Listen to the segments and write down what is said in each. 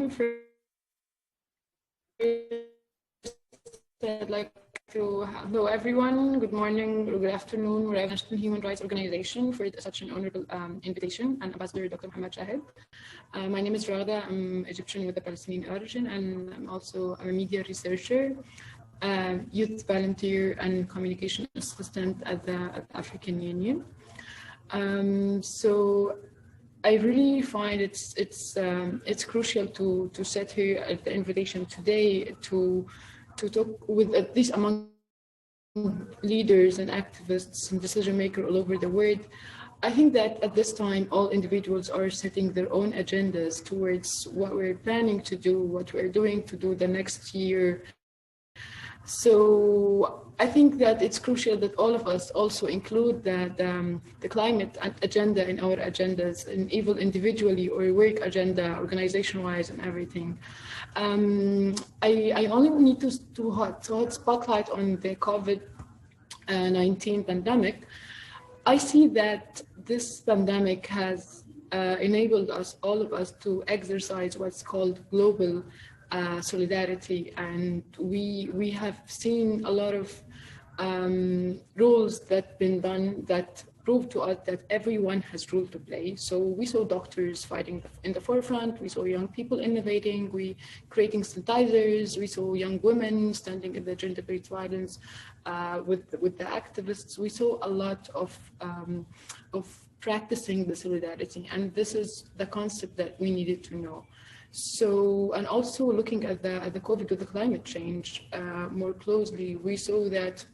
First, I'd like to hello everyone. Good morning, good afternoon, wherever. National Human Rights Organization for such an honorable invitation, and Ambassador Dr. Muhammad Shahid. My name is Raghda. I'm Egyptian with a Palestinian origin, and I'm also a media researcher, youth volunteer, and communication assistant at the African Union. So I really find it's crucial to sit here at the invitation today to talk with, at least among leaders and activists and decision makers all over the world. I think that at this time, all individuals are setting their own agendas towards what we're planning to do, what we're doing to do the next year. So I think that it's crucial that all of us also include the climate agenda in our agendas, and even individually or work agenda, organization-wise, and everything. I only need to hot spotlight on the COVID-19 pandemic. I see that this pandemic has enabled us, all of us, to exercise what's called global solidarity, and we have seen a lot of roles that been done that prove to us that everyone has role to play. So we saw doctors fighting in the forefront, we saw young people innovating, we creating sanitizers, we saw young women standing in the gender-based violence with the activists. We saw a lot of practicing the solidarity, and this is the concept that we needed to know. So, and also looking at the COVID with the climate change more closely, we saw that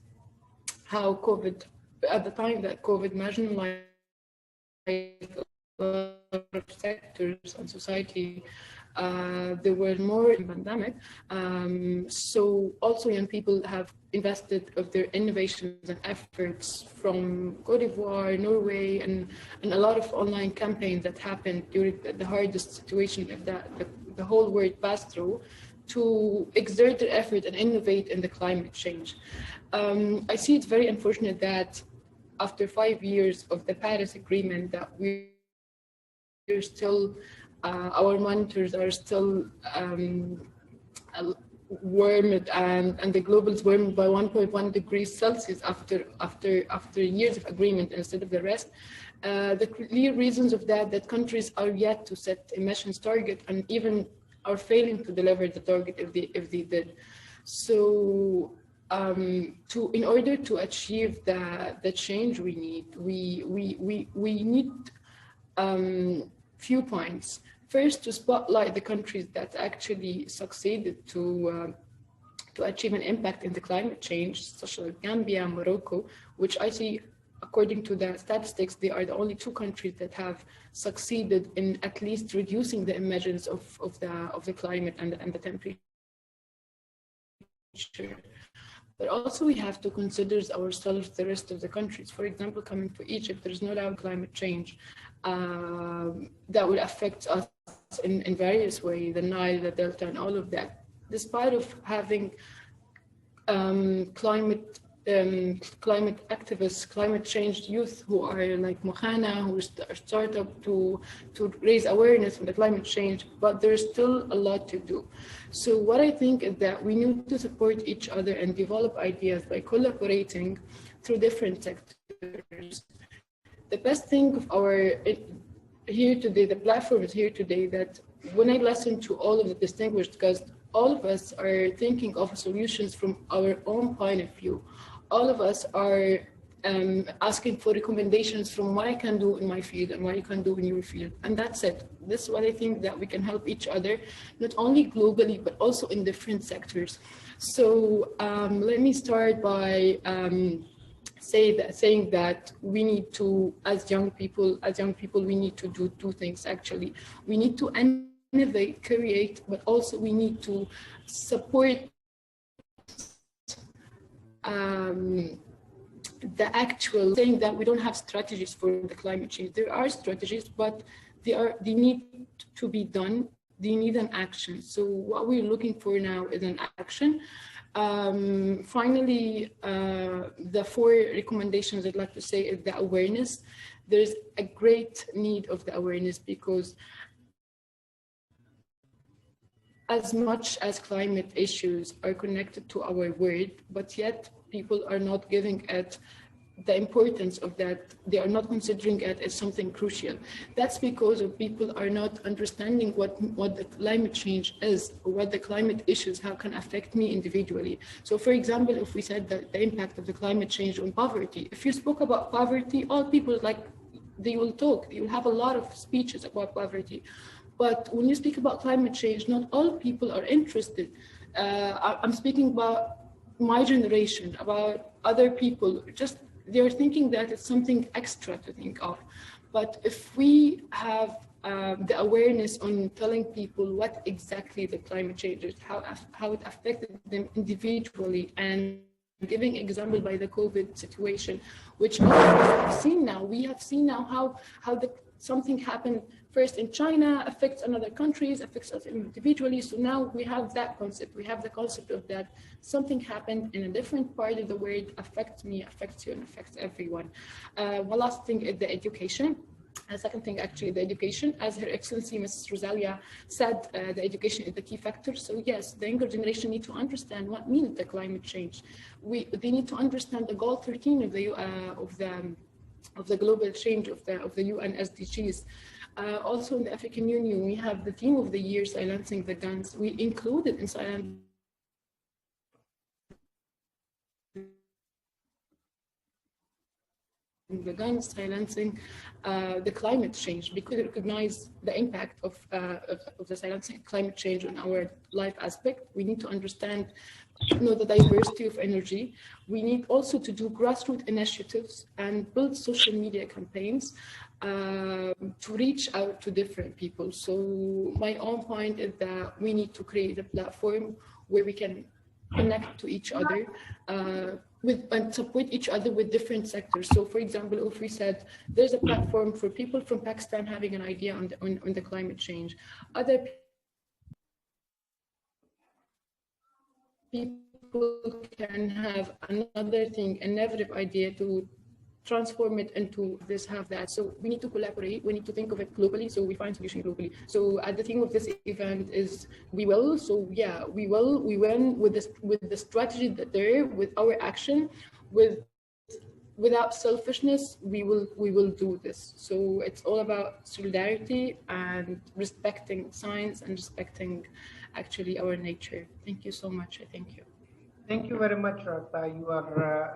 how COVID, at the time that COVID marginalized a lot of sectors and society, there were more in pandemic. So also young people have invested of their innovations and efforts from Cote d'Ivoire, Norway, and a lot of online campaigns that happened during the hardest situation that the whole world passed through, to exert their effort and innovate in the climate change. I see it's very unfortunate that after 5 years of the Paris Agreement that we're still, our monitors are still warmed, and the global is warmed by 1.1 degrees Celsius after years of agreement instead of the rest. The clear reasons of that countries are yet to set emissions target, and even are failing to deliver the target if they did. So in order to achieve the change we need few points. First, to spotlight the countries that actually succeeded to achieve an impact in the climate change, such as Gambia and Morocco, which I see, according to the statistics, they are the only two countries that have succeeded in at least reducing the emissions of the climate and the temperature. But also we have to consider ourselves the rest of the countries. For example, coming to Egypt, there is no doubt climate change that will affect us in various ways, the Nile, the Delta, and all of that. Despite of having climate activists, climate change youth who are like Mohana, who start up to raise awareness on the climate change, but there's still a lot to do. So what I think is that we need to support each other and develop ideas by collaborating through different sectors. The best thing of here today, the platform is here today, that when I listen to all of the distinguished guests, all of us are thinking of solutions from our own point of view. All of us are asking for recommendations from what I can do in my field and what you can do in your field. And that's it. This is what I think, that we can help each other, not only globally, but also in different sectors. So let me start by saying that we need to, as young people, we need to do two things actually. We need to innovate, create, but also we need to support the actual saying that we don't have strategies for the climate change. There are strategies, but they need to be done. They need an action. So what we're looking for now is an action. Finally, the 4 recommendations I'd like to say is the awareness. There's a great need of the awareness, because as much as climate issues are connected to our world, but yet people are not giving it the importance of that. They are not considering it as something crucial. That's because of people are not understanding what the climate change is, or what the climate issues, how can affect me individually. So for example, if we said that the impact of the climate change on poverty, if you spoke about poverty, all people like, they will talk, they will have a lot of speeches about poverty. But when you speak about climate change, not all people are interested. I'm speaking about my generation, about other people, just they're thinking that it's something extra to think of. But if we have the awareness on telling people what exactly the climate change is, how it affected them individually, and giving example by the COVID situation, which we have seen now how something happened first in China, affects another countries, affects us individually. So now we have that concept. We have the concept of that something happened in a different part of the world, affects me, affects you, and affects everyone. One last thing is the education. A second thing, actually, the education. As Her Excellency Mrs. Rosalia said, the education is the key factor. So yes, the younger generation need to understand what means the climate change. They need to understand the goal 13 of the global change of the UN SDGs. Also in the African Union, we have the theme of the year, silencing the guns. We included in silencing the guns, silencing the climate change, because we recognize the impact of the silencing climate change on our life aspect. We need to understand, the diversity of energy. We need also to do grassroots initiatives and build social media campaigns to reach out to different people. So my own point is that we need to create a platform where we can connect to each other and support each other with different sectors. So for example, if we said there's a platform for people from Pakistan having an idea on the climate change, other people can have another thing, innovative idea to transform it into this, have that. So we need to collaborate, we need to think of it globally, so we find solution globally. So at the theme of this event is we will. So yeah, we win with the strategy that there, with our action, without selfishness, we will do this. So it's all about solidarity and respecting science and respecting actually our nature. Thank you so much. I thank you. Thank you very much, Raghda. You are